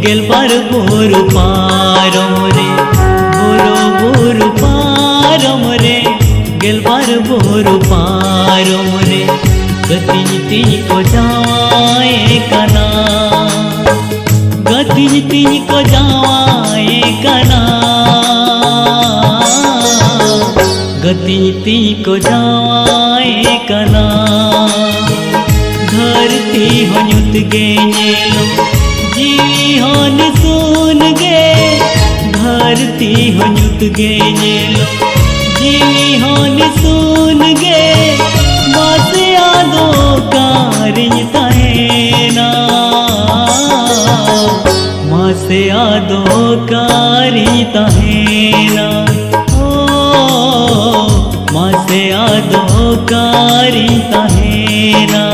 गेलबार बोरु पारम रे बोरु पारम रे गेलबार बोरु पारम रे गति को जाए कना गति को जाए कना गति को जाए कना धरती हनुत गे नेलो जीवी हन सुन गे धरती हनुत गे नेलो जीवी हन सुन गे मासे आदो कारिन तहेना मासे आदो कारिन तहेना ओ मासे आदो कारिन तहेना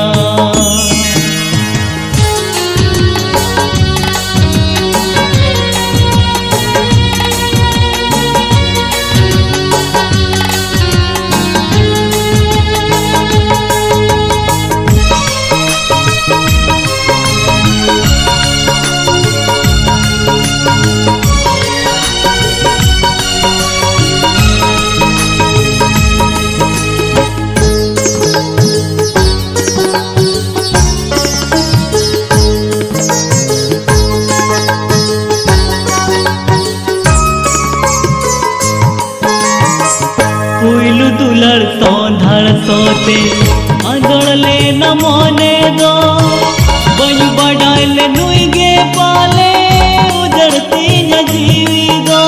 पुइलु दुलर तो धड़ सोते आंदोड़ले न मोने दो बयु बढ़ाइले नुई गे पाले उजड़ती न जीवी दो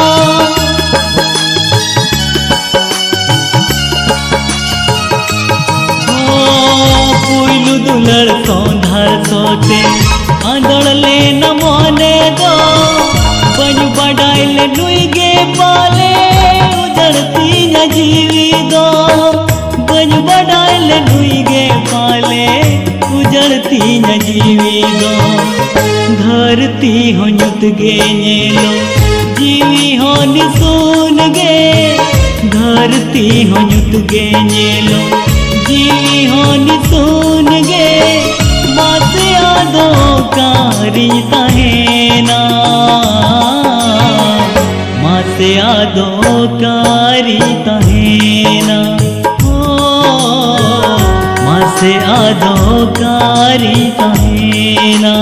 पुइलु दुलर तो धड़ सोते आंदोड़ले न मोने दो बयु बढ़ाइले नुई गे पाले उजड़ती न जीवी दो बन बढ़ाइल नुई गे पाले उजड़ती न जीवी दो धरती हनुत गे नेलो जीवी हन सुन गे धरती हनुत गे नेलो जीवी हन सुन गे मासे आदो कारी तहेना मासे आदो कारी तहेना मासे आदो कारी तहेना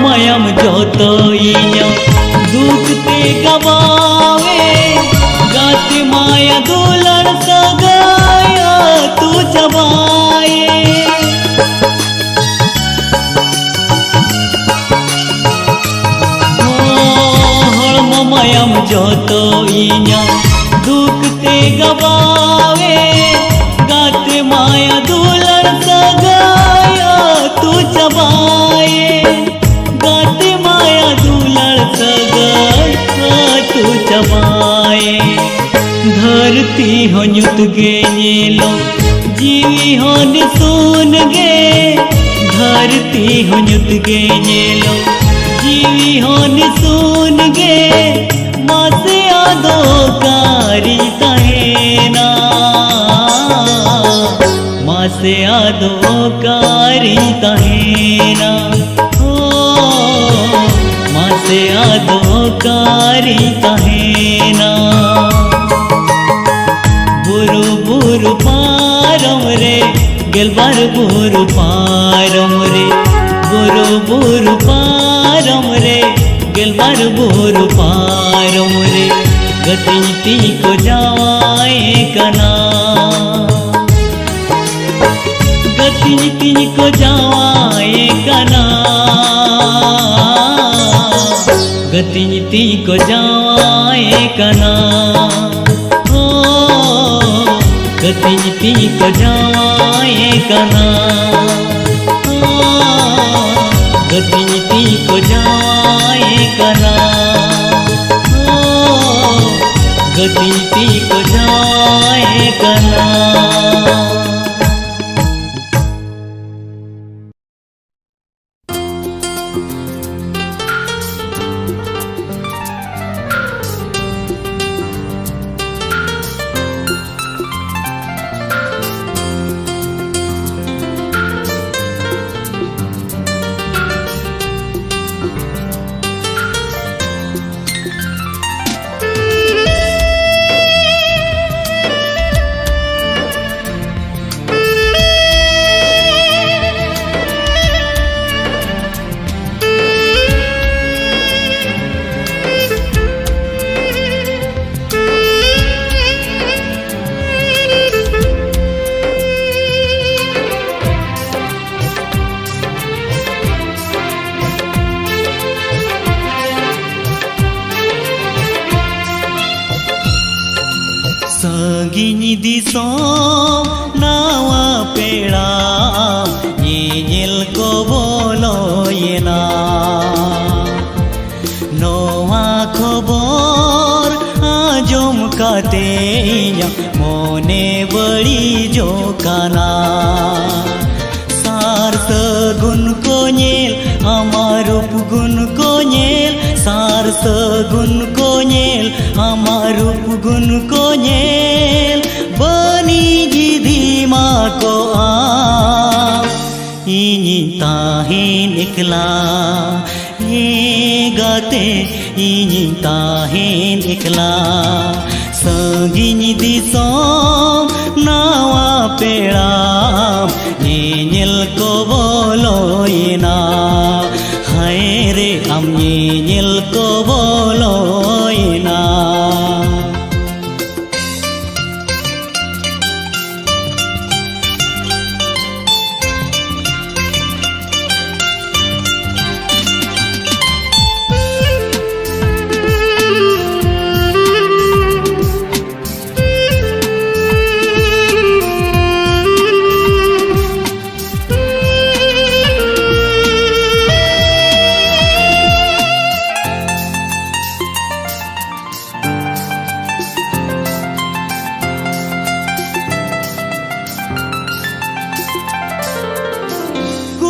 मायाम जोतो इया दुख ते गवावे गाती माया दुलर सगाया तू जवाए हड़म मायाम जोतो इया दुख ते गवावे गाती माया दुलर सगाया तू जवाए गाते माया दुलड़ सगाया तू जवाए धरती हनुत गे नेलो जीवी हन सुन गे धरती हनुत गे नेलो जीवी हन सुन गे मासे आदो कारी तहेना मासे आदो कारी तहेना मासे आदो कारी तहेना बोरु पारम रे गेलबार बोरु पारम रे बोरु पारम रे गेलबार बोरु पारम रे गति को जाए कना गति को जाए कना गति को जाए कना ओ गतिज पी को जाए कना गतिज पी को जाए कना गतिज पी को जाए कना। Sagini disom nawa pera nyel ko bolo yena noa khobor ajom katenya mone badi jokana sar sagun ko nyel amar rup gun ko nyel sar sagun ko nyel amar rup gun ko nyel bani jidima ko ini tahin ikla ye gate ini tahin ikla sagini disom nawa pera nyel ko bolo ina hai re am nyel ko bolo ina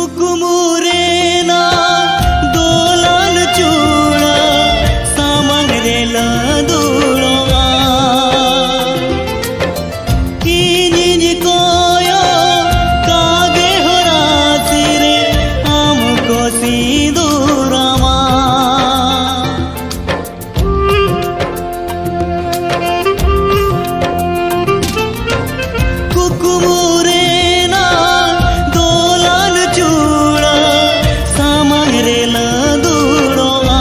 कुकुमुरेना दोलन चूड़ा सामंगरेला दूड़ा किनिज कोयो कागे हो रातिरे हमको सिंदूरमा कुकुमुरेना दोलन चूड़ा सामंगरेला दूड़ा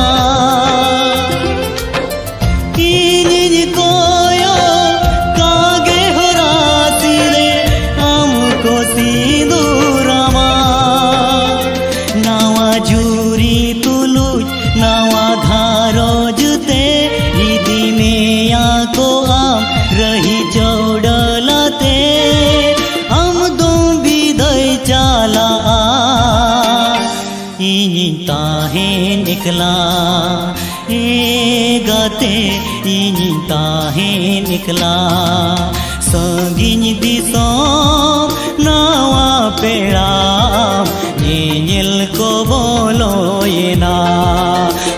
किनिज कोयो कागे हो रातिरे हमको सिंदूरमा नावा jury तुलुज नावा घारो जुते हिदी में आको आम रही जोड़लाते हम दो विदय चाला ini tahin ikla e gate ini tahin ikla sagini disom nawa pera nyel ko bolo ena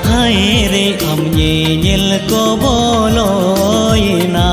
hai re am nyel ko bolo ena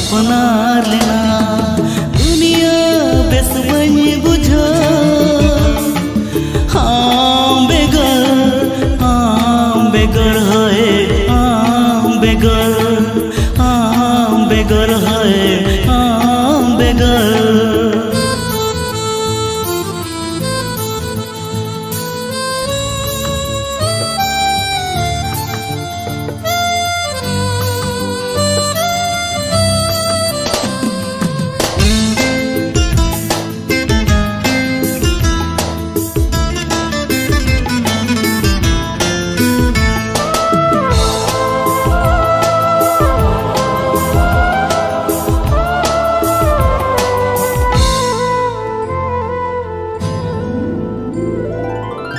अपनार लेना दुनिया बेस बनी बुझा हाँ बेगर है बेगर है बेगर।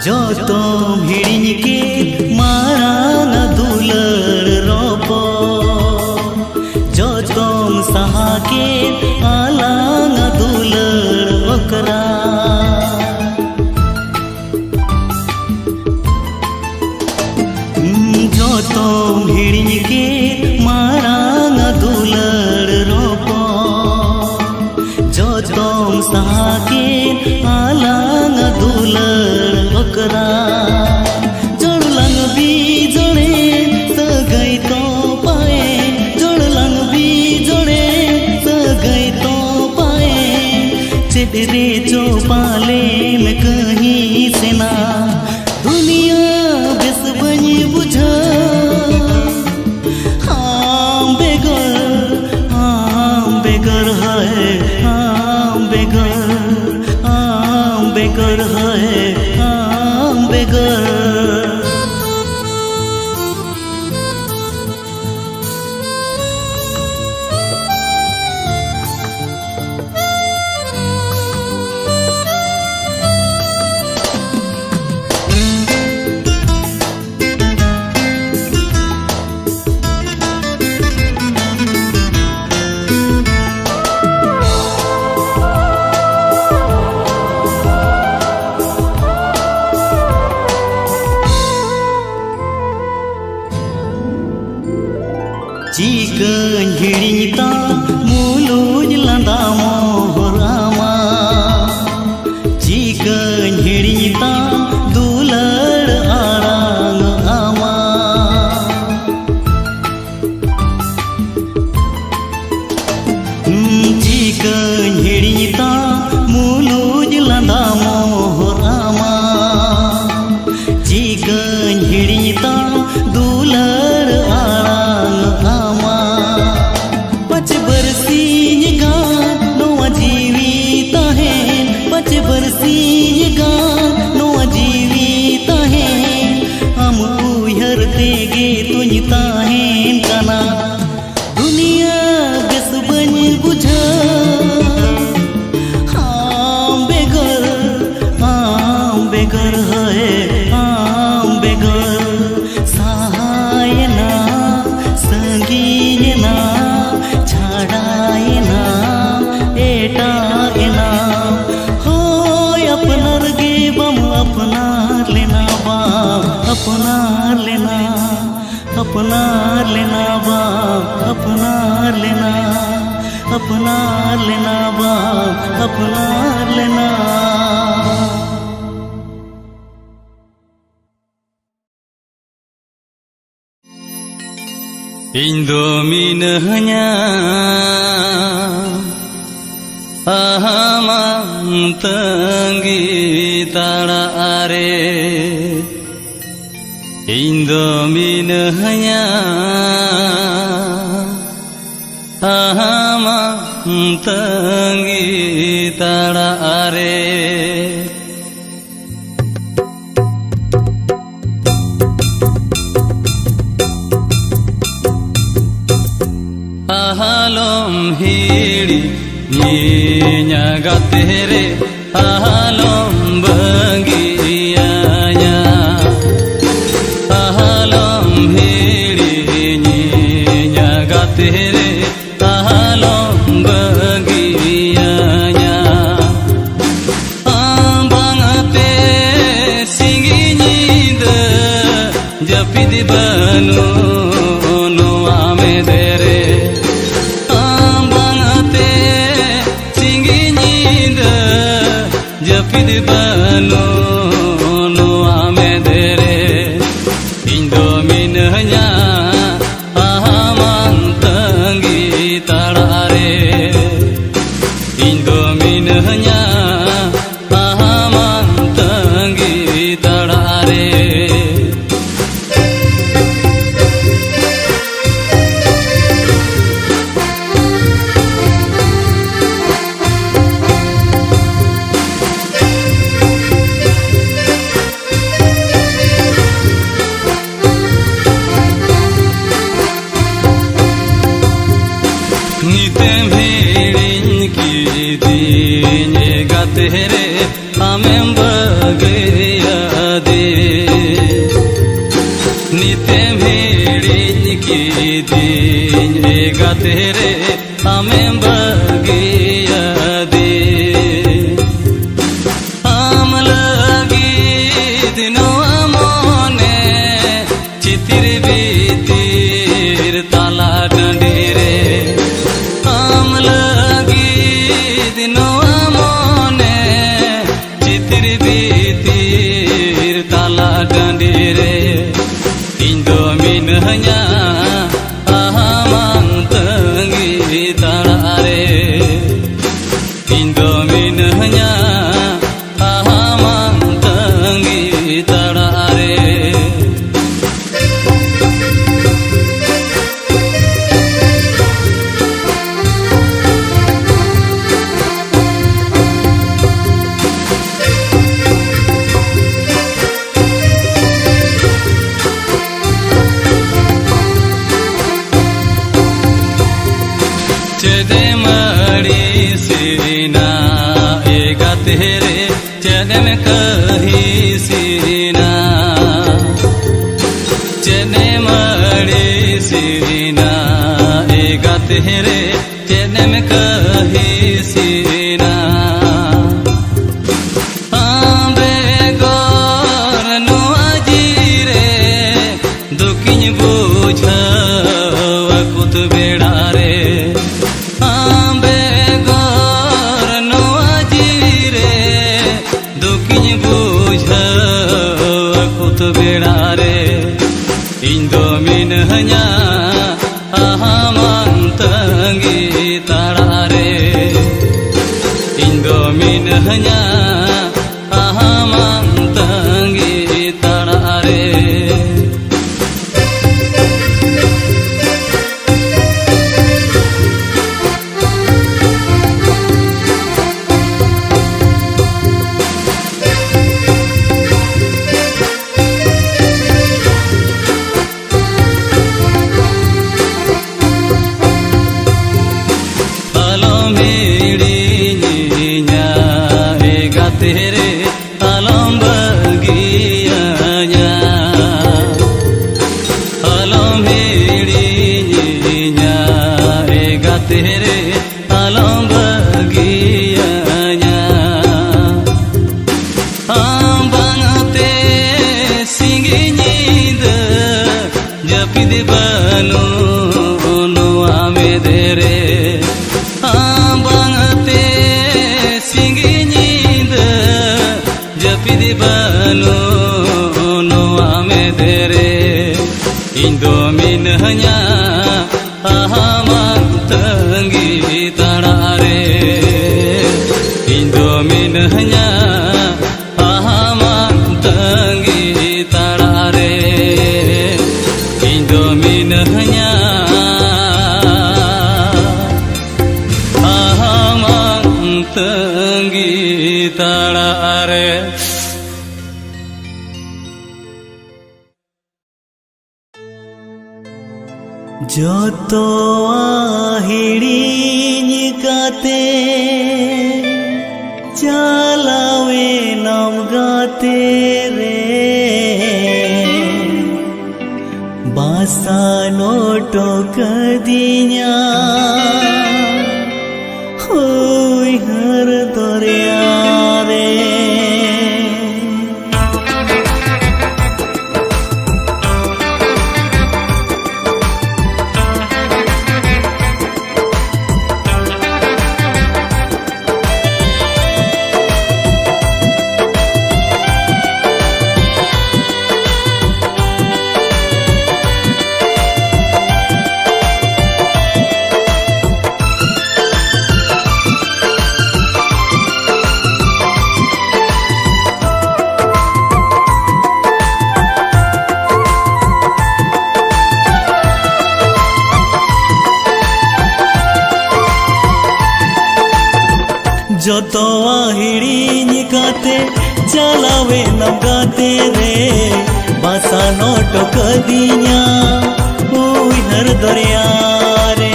जो तुम हिड़िन के मारा न दुलर रोपो जो तुम सहा के आला न दुलर ओकरा जो तुम हिड़िन के मारा न दुलर रोपो जो तुम सहा के आला न दुलर ओकरा जोड़लंग भी जोड़े सगई तो पाए जोड़लंग भी जोड़े सगई तो पाए चितरे जो पाले में कहीं से ना दुनिया बेस बनी बुझा हाँ बेगर है बेगर है बेगर। चिकन हिड़िता मुलुज लंदा मोहरामा चिकन हिड़िता दुलड़ आड़ांग आमा चिकन हिड़िता मुलुज लंदा मोहरामा चिकन हिड़िता दुलड़ देगे तुझता है काना दुनिया बेस बनी बुझा हाँ बेगर है बेगर सहाय ना संगी ना छाड़ाए ना एटाए ना हो अपनार गे बम अपनार लेना बाम अपनार लेना अपनार लेना बा अपनार लेना बा अपनार लेना। Indo minahnya ahamam tanggi tara are Indo minahnya ahamam tanggi tara are Ahalom hiri nya gatere ahalom bagianya ahalom hiri nya gatere ahalom bagianya ambangate singinyi de japid banu no amedere जपिद बानु नोआ मेदेरे इंदो मिनहnya आहामं तंगी ताड़ारे इंदो मिनहnya आहामं तंगी ताड़ारे नितें भेड़िन की दीने गातेरे हमें बगैया दे नितें भेड़िन की दीने गातेरे हमें बगैया दे हम लगी दिनों मोने चितिर बीतिर ताला डंडीरे इंदो मिनहnya आहामं तंगी ताड़ारे इंदो मिनहnya आहामं तंगी ताड़ारे चदे मड़ी सीना एगा तेरे चदे में कही सीना चदे मड़ी सीना एगा तेरे चदे में कही सीना आंबे गोर नो अजीरे दुखिन बुझा वकुत बेड़ा रे बेड़ारे इंदो मिनहnya आहामं तंगी ताड़ारे इंदो मिनहnya आहामं तंगी ताड़ारे तेरे अलम बगियाnya अलम भेड़िया एगा तेरे अलम बगियाnya बांगते सिंगी नींद जपिद बानु नोआ मेदेरे बांगते सिंगी जपिद बानु नोआ मेदेरे इंदो मिनहnya आहामं तंगी ताड़ारे इंदो मिनहnya आहामं तंगी ताड़ारे इंदो मिनहnya आहामं तंगी ताड़ारे जोतो हिड़िनी काते चलावे नाम गाते रे बासा नोटो कदिया होई हर दरिया रे जोतोआ हिड़ीनी काते चलावे नमगाते रे बासा नोटो कदिया उइहर दरिया रे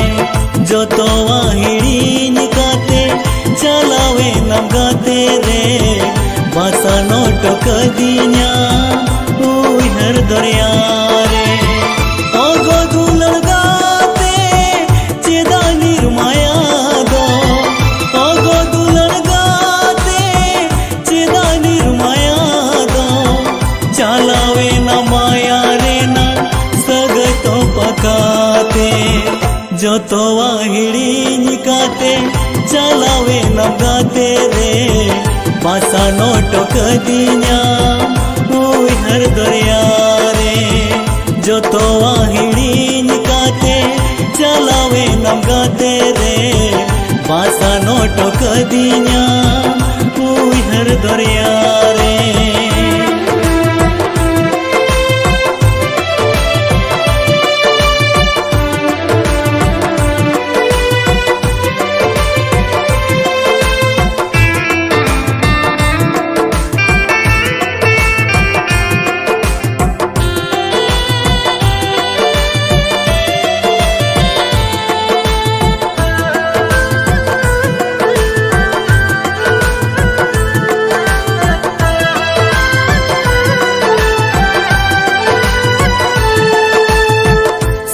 जोतोआ हिड़ीनी काते चलावे नमगाते रे बासा नोटो कदिया उइहर दरिया रे ओगो दुलड़ गाते चेदा निर्माया दो ओगो दुलड़ गाते चेदा निर्माया दो चलावे न माया रे न सगतो पकाते जोतोआ हिड़ीनी काते चलावे न गाते रे बासा नोटो कदिया उइहर दरिया रे जोतोआ हिड़ीनी काते चलावे नमगाते रे बासा नोटो कदिया उइहर दरिया रे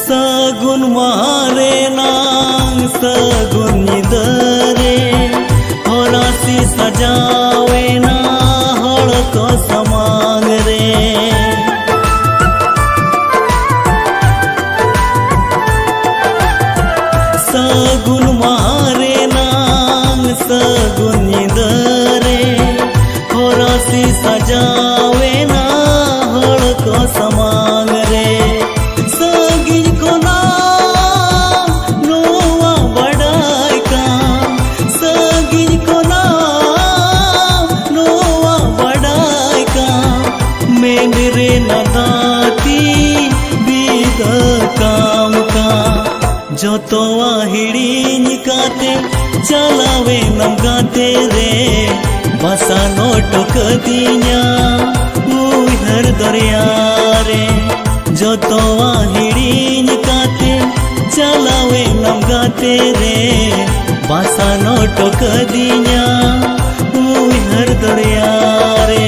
सगुन मारे नांग सगुन निदरे होरासी सजावे ना हड़ को समांग रे सगुन मारे नांग सगुन निदरे होरासी सजावे ना हड़ को समांग रे मेरे नदाती बीद काम का जोतोआ हिड़ीनी काते चलावे नमगाते रे बासा नोटो कदिया उइहर दरिया रे जोतोआ हिड़ीनी काते चलावे नमगाते रे बासा नोटो कदिया उइहर दरिया रे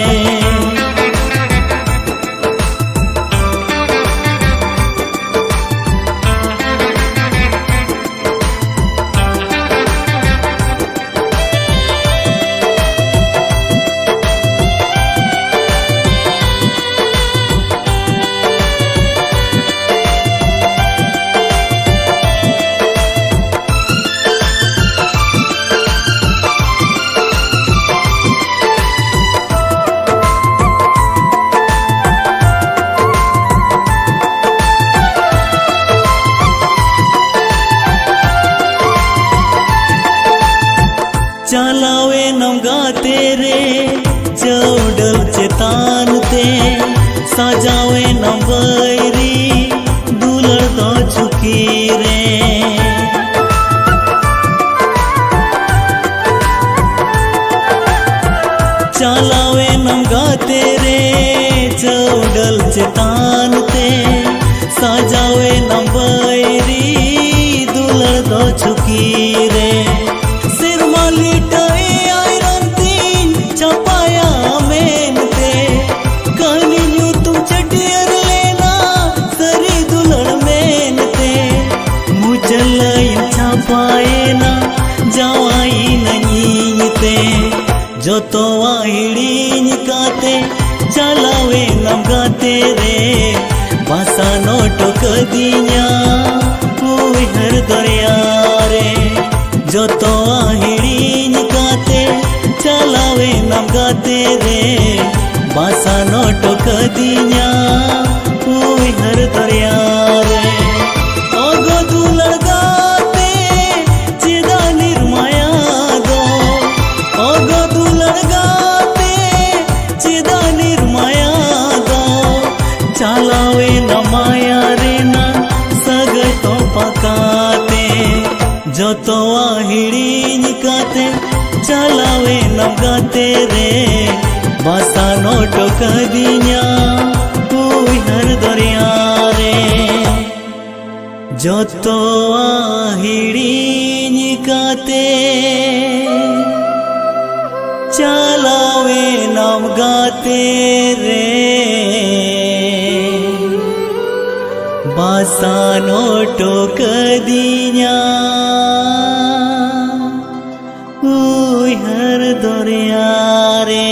चलावे नमगाते रे चौडल चेतान ते सजावे नमबैरी दुलड़ तो चुकी रे चलावे नमगाते रे चौडल चेतान ते सजावे नमबैरी दुलड़ तो चुकी रे पाएना जावाई नहीं ते जोतोआ हिड़ीनी काते चलावे नमगाते रे बासा नोटो कदिया उइहर दरिया रे जोतोआ हिड़ीनी काते चलावे नमगाते रे बासा नोटो कदिया उइहर दरिया रे ओगो दुलड़ चलावे न माया रे न सगतो पकाते जोतोआ हिड़ीनी काते चलावे नम गाते रे बासा नोटो कदिया उइहर दरिया रे जोतो हिड़ीन काते चलावे नम गाते रे बासा नोटो कदिया उइहर दरिया रे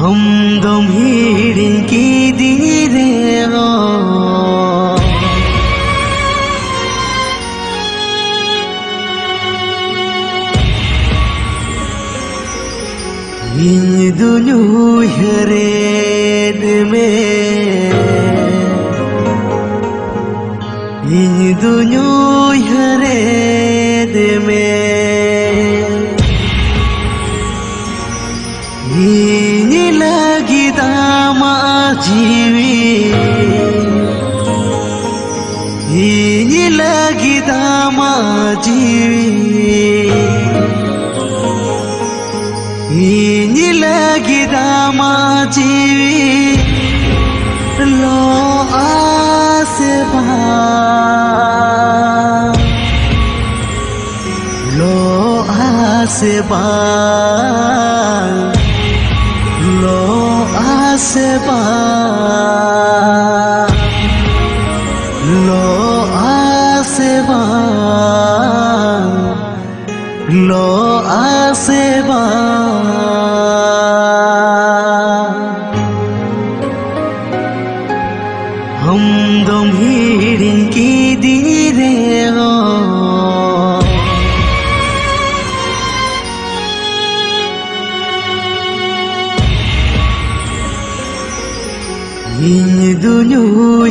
Hamdam hirin ki dirego In dunyu hared mein In dunyu hared mein Ini lagi dama jiwi Ini lagi dama jiwi Ini lagi dama jiwi Lo asbab Lo asbab Lo asbab Lo asbab Lo asbab Hamdam hirin ki dirego In dunyu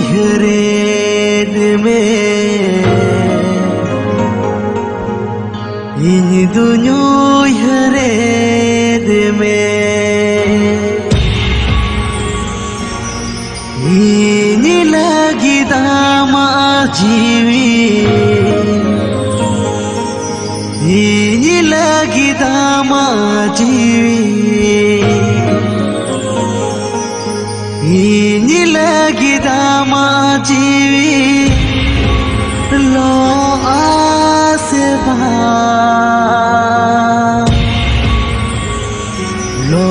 hared mein In dunyu hared mein Ini lagi dama jiwi Ini lagi dama jiwi Ini lagi dama jiwi Lo asbab Lo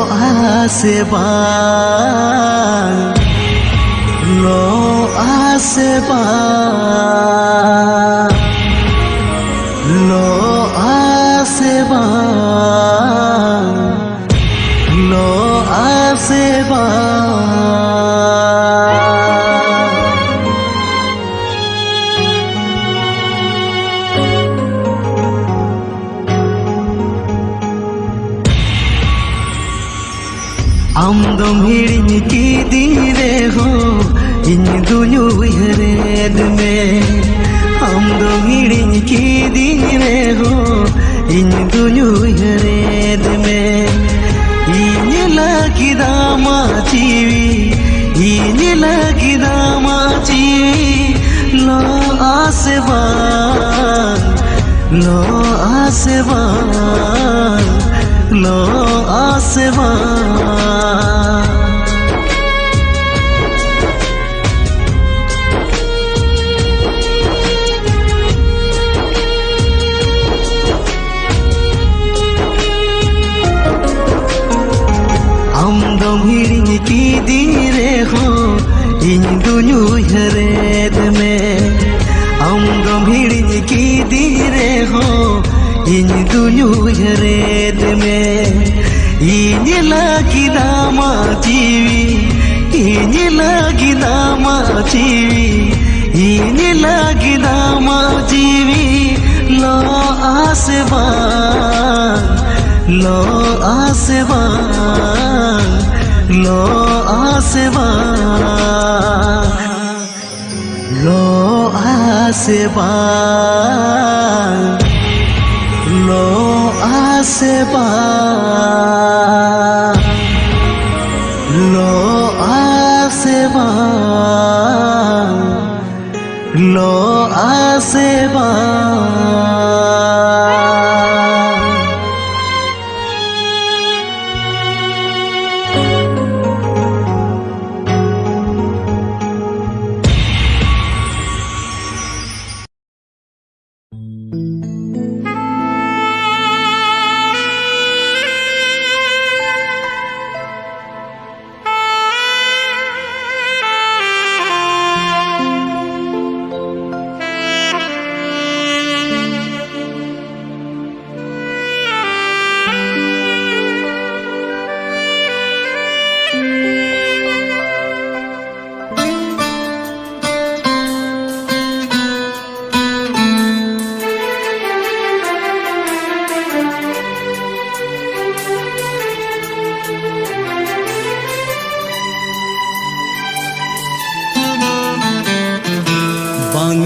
asbab Lo asbab Lo asbab Lo asbab Hamdam hirin ki dirego In dunyu hared mein Hamdam hirin ki dirego In dunyu hared mein Ini lagi dama jiwi Ini lagi dama jiwi Lo asbab Lo asbab Lo asbab Hamdam hirin ki dirego In dunyu hared mein Hamdam hirin ki dirego In dunyu hared mein Ini lagi dama jiwi Ini lagi dama jiwi Ini lagi dama jiwi Lo asbab Lo asbab Lo asbab Lo asbab Lo asbab Lo asbab Lo asbab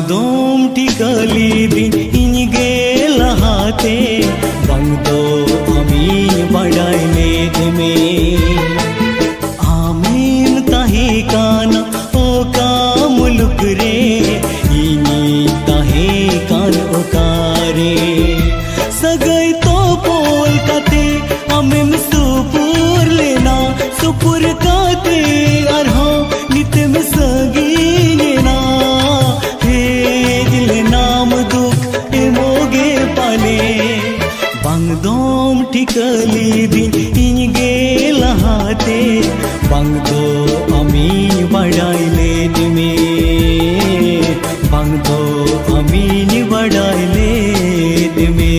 दोम टिकली दिन इनगे लहाते बंग दो अमीन बड़ाइले में आमीन ताहे काना ओ का मुलुक रे इनी ताहे कान ओकारे सगई तो पोल काते अमिम सुपुर लेना सुपुर काते अरहो नित में सगी लेना हे दिल नाम दुख ए मोगे पाले बंग दोम टिकली दिन इनगे लहाते बंग दो अमीन बड़ाइले में बंग दो अमीन बड़ाइले में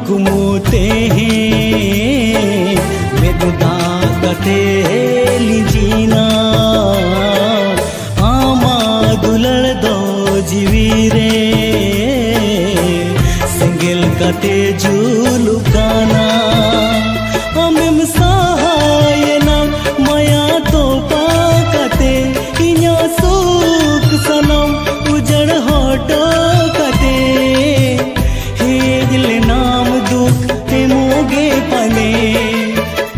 कुमोते हैं मेददा कते लीजीना आमा दुलड़ दो जीवी रे सिंगल कते जुलुकाना अमिम सहायना मया तो पाकते इन्या सुख सनम उजड़ हटो कते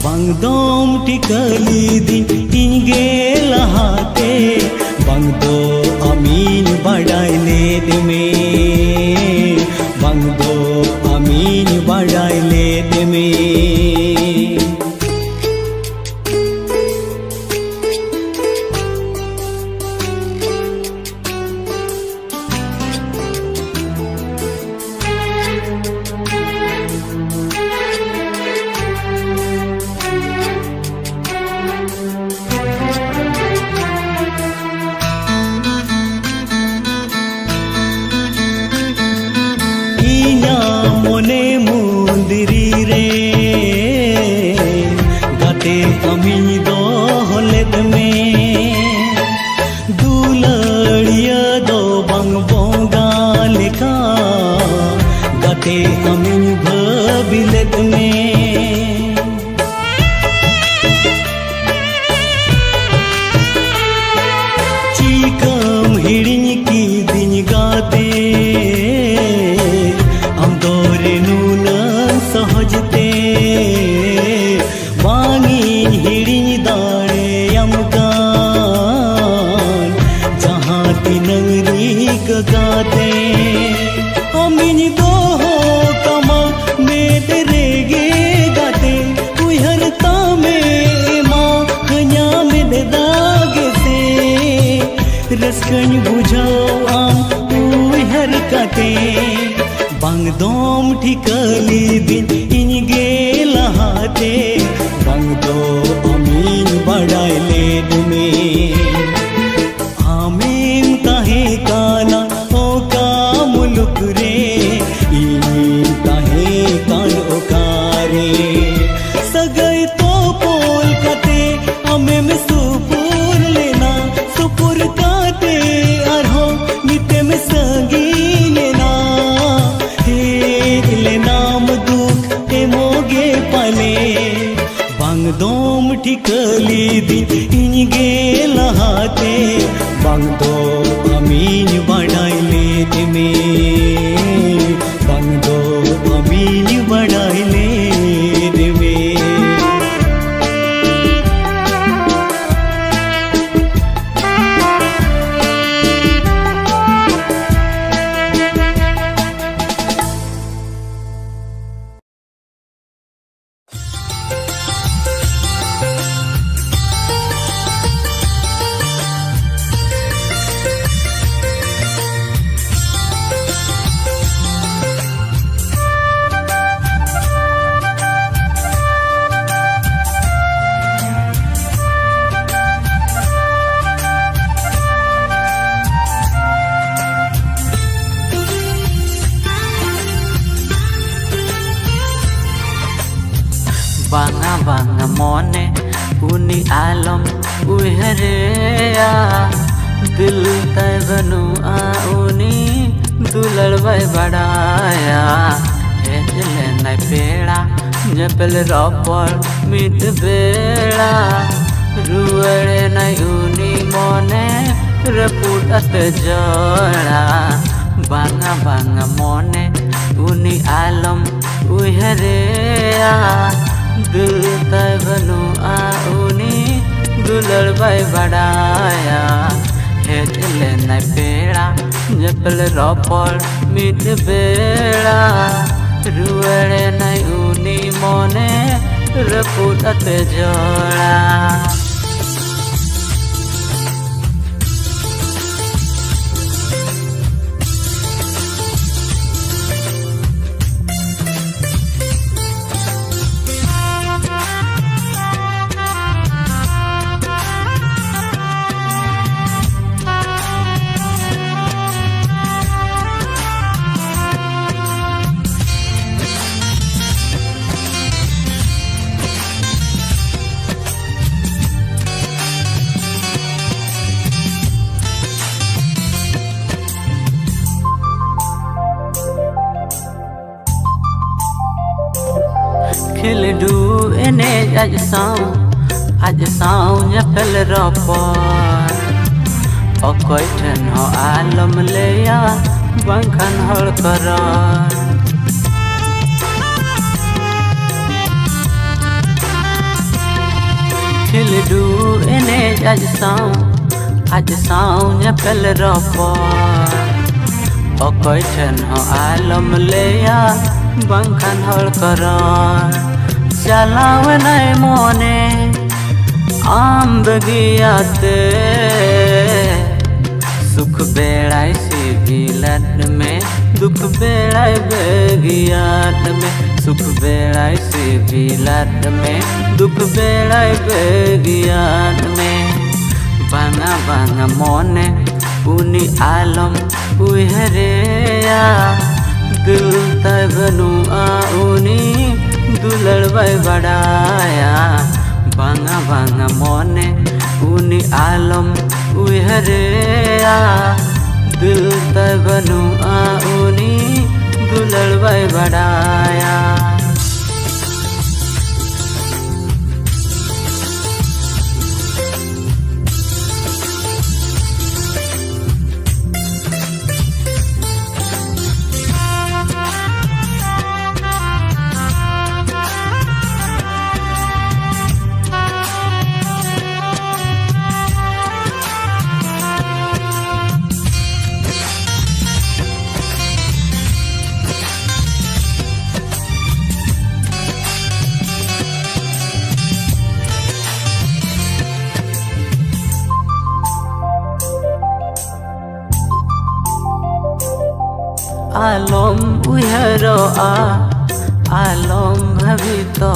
बंग दोम टिकली दिन इनगे लहाते बंग दो अमीन बड़ाइले में बंग दो अमीन बड़ाइले में मोने मुंदिरी रे गाते अमीन दो होलेद में दुलड़िया दो बंग बोंगा लेका गाते अमीन भबिलेद में चीकम हिड़िन की दिन गाते सहजते वांगी हिड़िन दाड़े अमकान जहाँ तिनंगरी गाते अमीन दो हो कमा में रेगे गाते उहरता में माँ खन्या में दागे से रसकन बुझाओ आम उहर काते बंग दोम टिकली दिन इनगे लहाते बंग दो अमीन बड़ाइले में आमीन ताहे काना ओ का मुलुक रे इन ताहे कान ओकारे सगई तो पोल कते अमेम सुपुर लेना सुपुर काते अरहो निते में संगी लेना नाम दुख ए मोगे पाले बंग दोम टिकली दिन इनगे लहाते बंग दो अमीन बड़ाइले में बंग दो अमीन बड़ाइले banga banga mone uni alam uherea dil tay banu a uni dulal vai badaya hetle nai peda japel ropol mit bela ruere nai uni mone reput at jora banga banga mone uni alam uherea dil tay banu a uni dulal vai badaya hetle nai peda japel ropol mit bela ruere nai uni mone reput at jora khil du ene aj sao nyapel ropor okoi then ho alam leya bangkhan hol karar khil du ene aj sao nyapel ropor okoi then ho alam leya bangkhan hol karar chalaw nai mone am bagiyate sukh belai sibilat में दुख belai bagiyat में sukh belai sibilat में दुख belai bagiyat में banga banga mone uni alam uherea dil tay banu a uni dulal vai badaya banga banga mone uni alam uherea dil tay banu a uni dulal vai badaya alom uyaro alom bhavito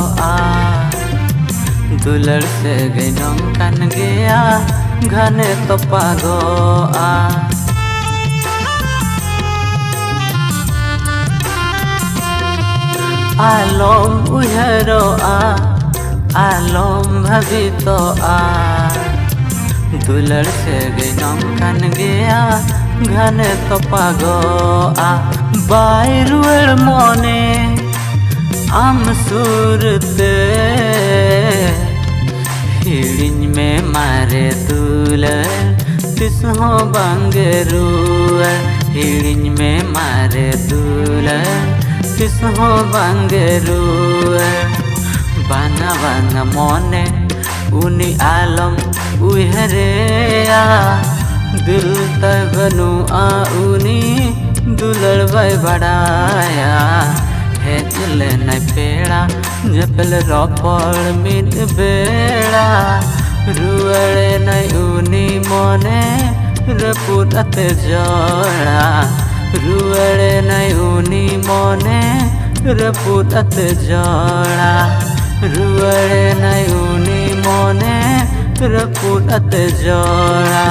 दुलड़ से गैनम कन गया घने तो पागो आलोम उहरो आलोम भवितो दुलड़ से गैनम कन गया घने तो पागो बायरुड़ मोने आम सूरते हिड़िन में मारे दुलड़ तिसहो बंगरू हिड़िन में मारे दुलड़ तिसहो बंगरू बाना बाना मोने उनी आलम उहरे दिल तबनु उनी दुलड़ भाई बढ़ाया हेजले न पेड़ा जपल रोपड़ मिट बेड़ा रुअड़े न उनी मोने रपुरत जोड़ा रुअड़े न उनी मोने रपुरत जोड़ा रुअड़े न उनी मोने रपुरत जोड़ा।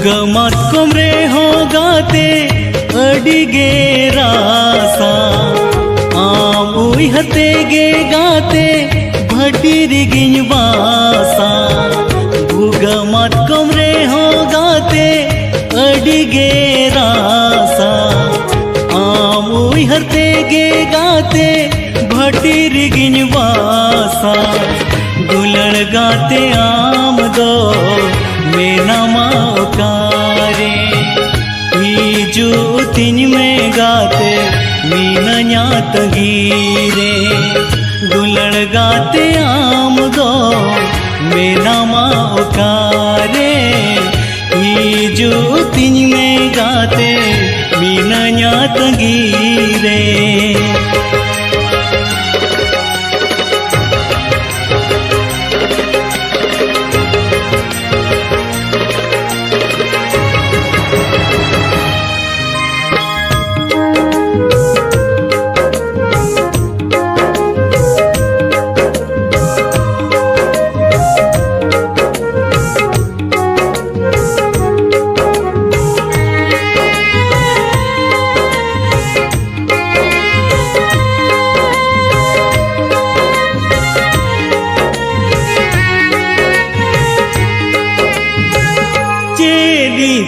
भुगा मातकम रे हो गाते अडिगे रासा आम उइहते गे गाते भटीरी गिन बासा भुगा मातकम रे हो गाते अडिगे रासा आम उइहते गे गाते भटीरी गिन बासा दुलड़ गाते आम दो मेना माकारे ईजू तिन में गाते मीना न्यात गिरे दुलड़ गाते आम दो मेना माकारे ईजू तिन में गाते मीना न्यात गिरे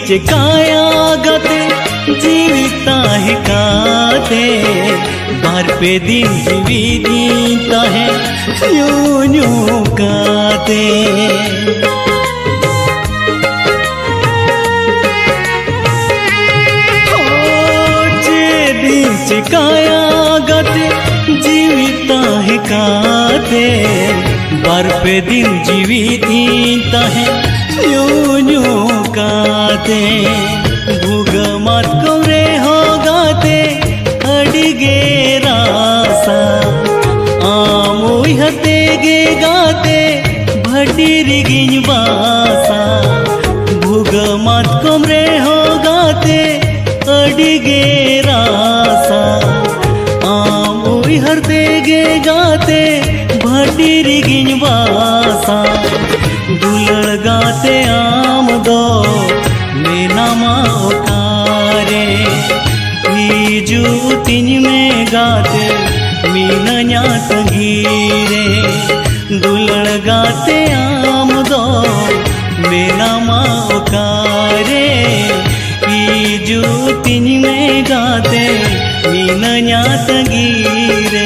काया गते जीविता है काते बार पे दिन जीविता है यूं यूं काते काया गते जीविता है काते बार पे दिन जीविता है यूं यूं गाते भुगा मातकम रे हो गाते अडिगे रासा आम उइहते गे गाते भटीरी गिन बासा भुगा मातकम रे हो गाते अडिगे रासा आम उइहते गे गाते भटीरी गिन बासा दुलड़ गाते आम दो मेना माकारे ईजू तिन में गाते मीना न्यात गिरे दुलड़ गाते आम दो मेना माकारे ईजू तिन में गाते मीना न्यात गिरे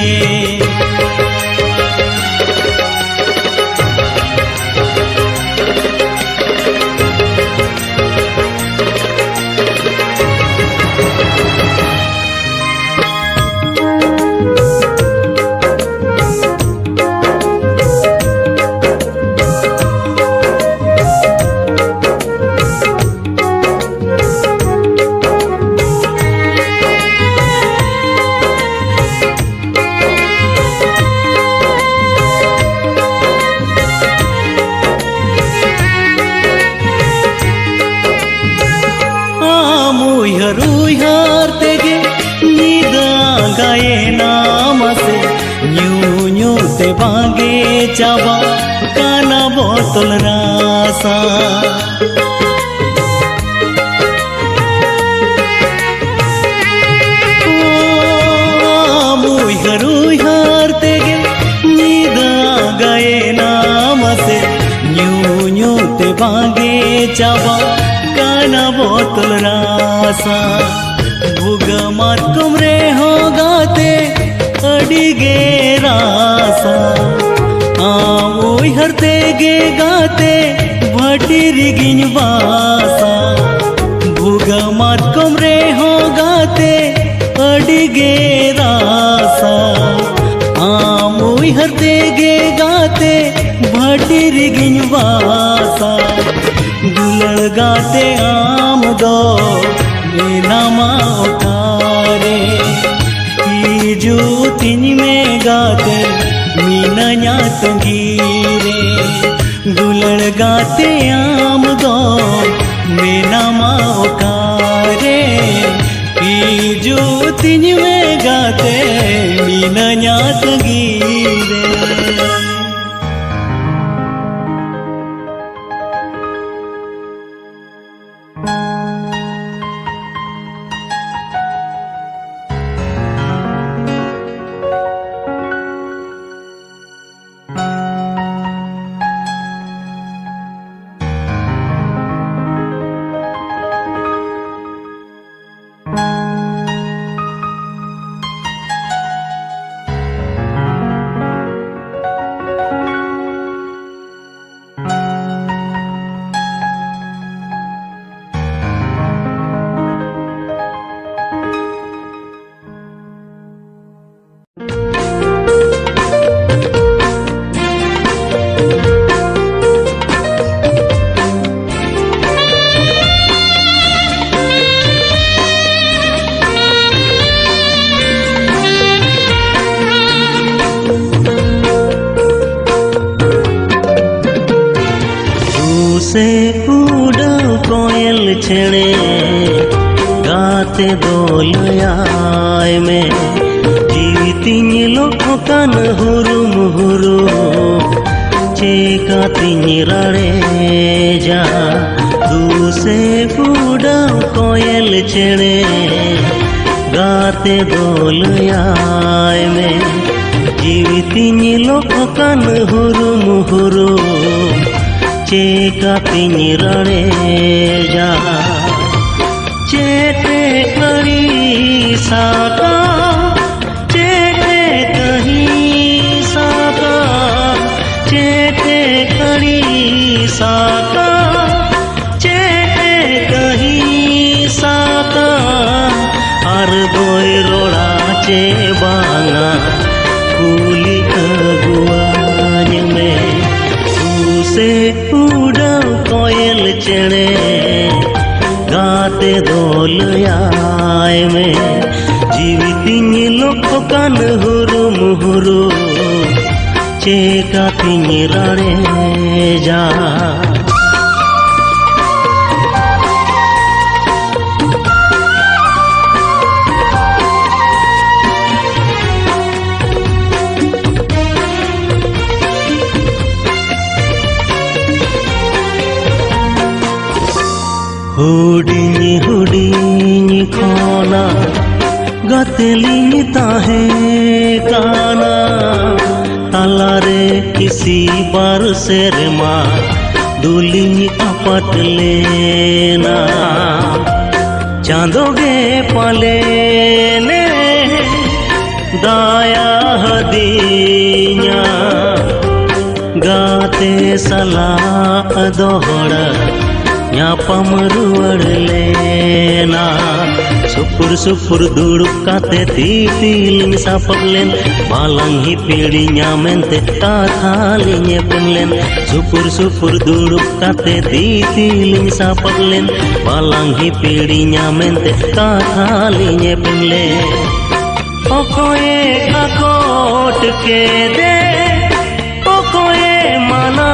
बागे चाबा काना बोतल रासा मुहर तेगे नीदा गए नाम से न्यू न्यू ते बागे चाबा काना बोतल रासा भुगा मातकम रे हो गाते अडिगे रासा आम उइहते गे गाते भटीरी गिन बासा भुगा मातकम रे हो गाते अडिगे रासा आम उइहते गे गाते भटीरी गिन बासा दुलड़ गाते आम दो मेना माकारे ईजू तिन में गाते मीना न्यात गिरे दुलड़ गाते आम दो मेना माकारे ईजू तिन में गाते मीना न्यात गिरे से उड़ाव कोयल छेड़े गाते दोलयाय में जीवितिंग लोकन हुरुम हुरु चेकातिंग रड़े जा तू से उड़ाव कोयल छेड़े गाते दोलयाय में जीवितिंग लोकन हुरुम हुरु चेकातिंग रड़े जा चेते करी साका चेते कहीं साका चेते करी साका चेते कहीं साका आर दोय रोड़ा चे बांगा कुली अगुआन में से उड़ाव कोयल चढ़े गाते दोलयाय में जीवितिंग लोकन हुरुम हुरु चेकातिंग रड़े जा हुडिनी हुडिनी खाना गतलिनी ताहे काना तलारे किसी बार से रेमा दुलिनी अपट लेना चांदोगे पाले ने दाया हदीना गाते सला दोहड़ा ᱧᱟᱯᱟᱢ ᱨᱩᱣᱟᱹᱲ ᱞᱮᱱᱟ ᱥᱩᱯᱩᱨ ᱥᱩᱯᱩᱨ ᱫᱩᱲᱩᱵ ᱠᱟᱛᱮ ᱛᱤᱛᱤᱞᱤᱧ ᱥᱟᱯᱟᱵ ᱞᱮᱱ ᱵᱟᱞᱟᱝ ᱦᱤᱯᱤᱲᱤ ᱧᱟᱢᱮᱱᱛᱮ ᱠᱟᱛᱷᱟ ᱞᱤᱧ ᱮᱯᱮᱢ ᱞᱮᱱ ᱥᱩᱯᱩᱨ ᱥᱩᱯᱩᱨ ᱫᱩᱲᱩᱵ ᱠᱟᱛᱮ ᱛᱤᱛᱤᱞᱤᱧ ᱥᱟᱯᱟᱵ ᱞᱮᱱ ᱵᱟᱞᱟᱝ ᱦᱤᱯᱤᱲᱤ ᱧᱟᱢᱮᱱᱛᱮ ᱠᱟᱛᱷᱟ ᱞᱤᱧ ᱮᱯᱮᱢ ᱞᱮᱱ ᱚᱠᱚᱭᱮ ᱟᱠᱚᱴ ᱠᱮᱫᱮ ᱚᱠᱚᱭᱮ ᱢᱟᱱᱟ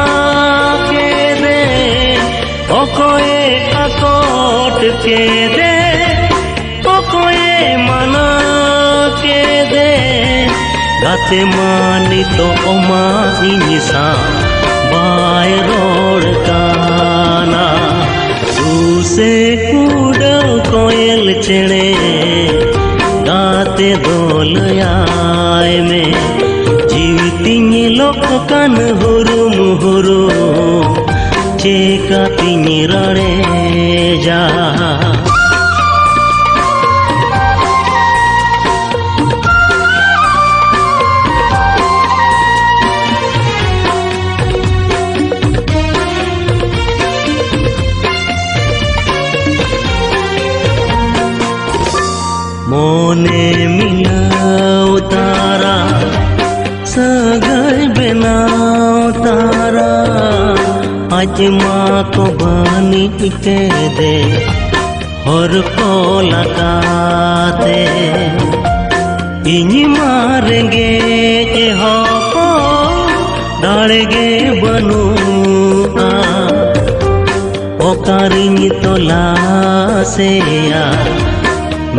ओकोए अकोट के दे ओकोए मना के दे गाते मानी तो ओमा इनिसा बाय रोड काना तू से उड़ाव कोयल चढ़े गाते दोलयाय में जीवितिंग लोकन हुरुम हुरु चेकातिंग रड़े जा मोने मिलाओ तारा सगाई बनाओ तारा आज माँ को बानी के दे और को लगाते इन मारेंगे हो को डालेंगे बनू ओ कारिनी तो लासे या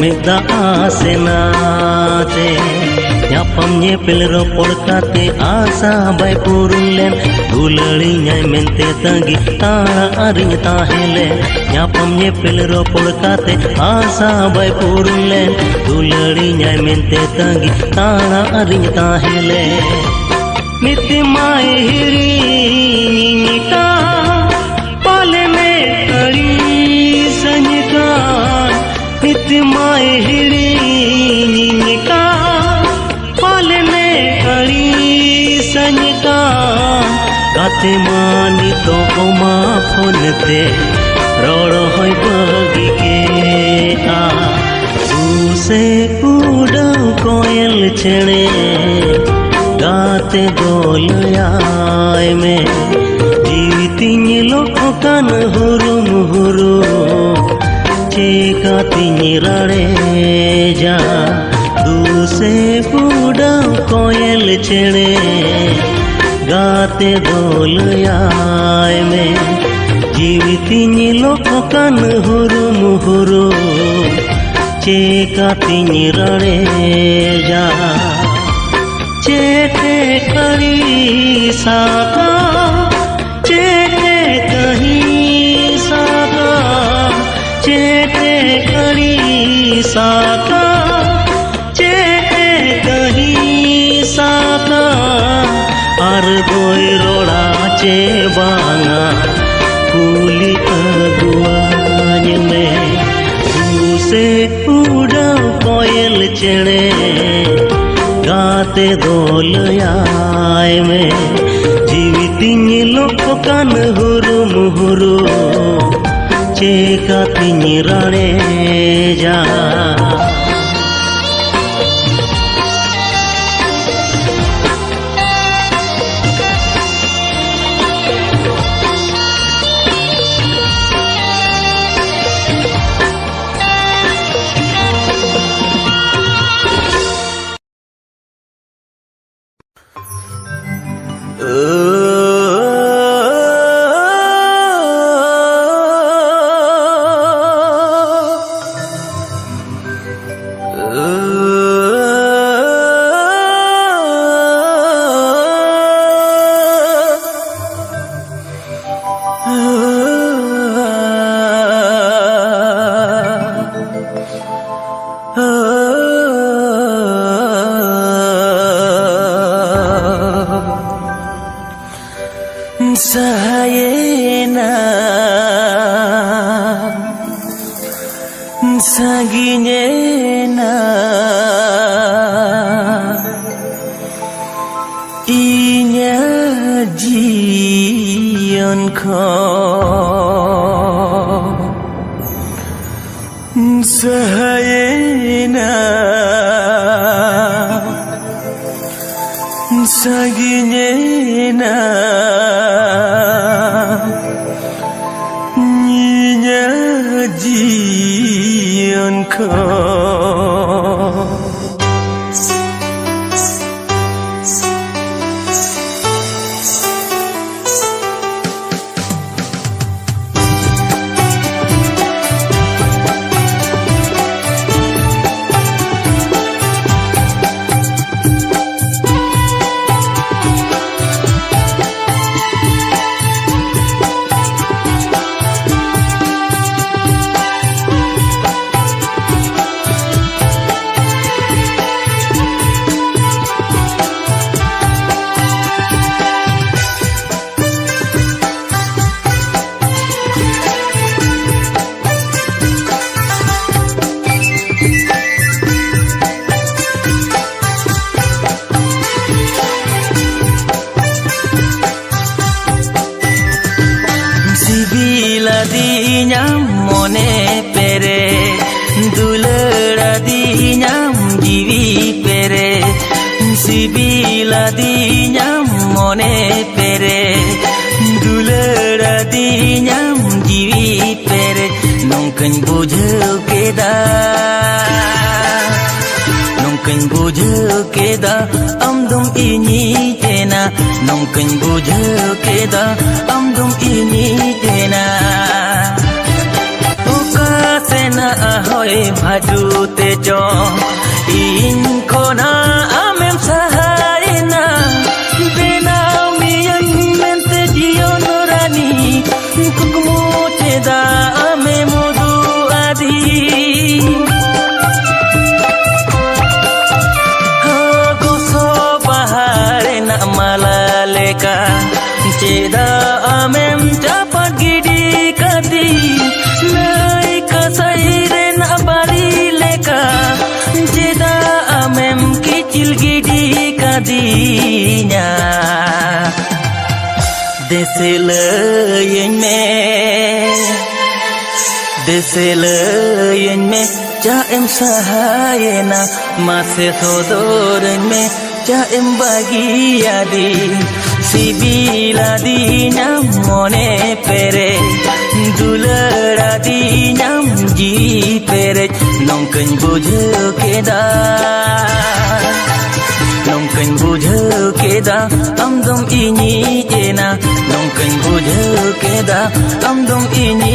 मिदा आसे नाते ᱧᱟᱯᱟᱢ ᱧᱮᱯᱮᱞ ᱨᱚᱯᱚᱲ ᱠᱟᱛᱮ ᱟᱥᱟ ᱵᱟᱭ ᱯᱩᱨᱩᱱ ᱞᱮᱱ ᱫᱩᱞᱟᱹᱲᱤᱧᱟᱭ ᱢᱮᱱᱛᱮ ᱛᱟᱺᱜᱤ ᱛᱟᱲᱟ ᱟᱨᱤᱧ ᱛᱟᱦᱮᱸ ᱞᱮᱱ ᱧᱟᱯᱟᱢ ᱧᱮᱯᱮᱞ ᱨᱚᱯᱚᱲ ᱠᱟᱛᱮ ᱟᱥᱟ ᱵᱟᱭ ᱯᱩᱨᱩᱱ ᱞᱮᱱ ᱫᱩᱞᱟᱹᱲᱤᱧᱟᱭ ᱢᱮᱱᱛᱮ ᱛᱟᱺᱜᱤ ᱛᱟᱲᱟ ᱟᱨᱤᱧ ᱛᱟᱦᱮᱸ ᱞᱮᱱ ᱱᱤᱛᱢᱟᱭ ᱦᱤᱲᱤᱧᱤᱧ ᱠᱟᱱ ᱯᱟᱞᱮᱱᱮ ᱟᱹᱲᱤᱥᱟᱹᱧ ᱠᱟᱱ ᱱᱤᱛᱢᱟᱭ हिड़ीनी का पालने अड़ीसñ का गाते मानी तो ओमा फोनते रोड़ो होय बगी के आ से उड़ाव कोयल छेड़े गाते दोलयाय में जीवितिंग लोकन हुरुम हुरु चेकातिंग रड़े जा दूसे उड़ाव कोयल छेड़े गाते दोलयाय में जीवितिनी लोकन हुरु मुहुरु चेकातिनी रड़े जा चेते करी साका चेते कहीं साका चेते करी साका चेते कहीं साका आर गोई रोड़ा चे बांगा कुली अगुआन में से उड़ाव कोयल चढ़े गाते दोलयाय में जीवितिनी लोकन हुरु मुहुरु चेकातिनी रड़े जा Sayena saginyena inya jion ko sayena saginyena jion ko Diladinya mone pere duleradinya jiwi pere sibiladinya mone pere duleradinya jiwi pere nongkan bujau keda amdum ini tena nongkan bujau keda amdum ini tena oka sena ahoy bhadu te jo in kona amem sahayna bena miyan mente dionorani kukmu cheda ame modu adi malaleka ceda amem dapat gidi kadi naik saire na bali leka ceda amem kecil gidi kadinya deselayen me jaem sahayena mase sodoren me jaem bagiyadi sibiladinya mone pere duleradinya ji pere nongkan bujau keda nongkan bujau keda amdom ini jena nongkan bujau ᱧᱮᱞ ᱠᱮᱫᱟ ᱟᱢ ᱫᱚᱢ ᱤᱧ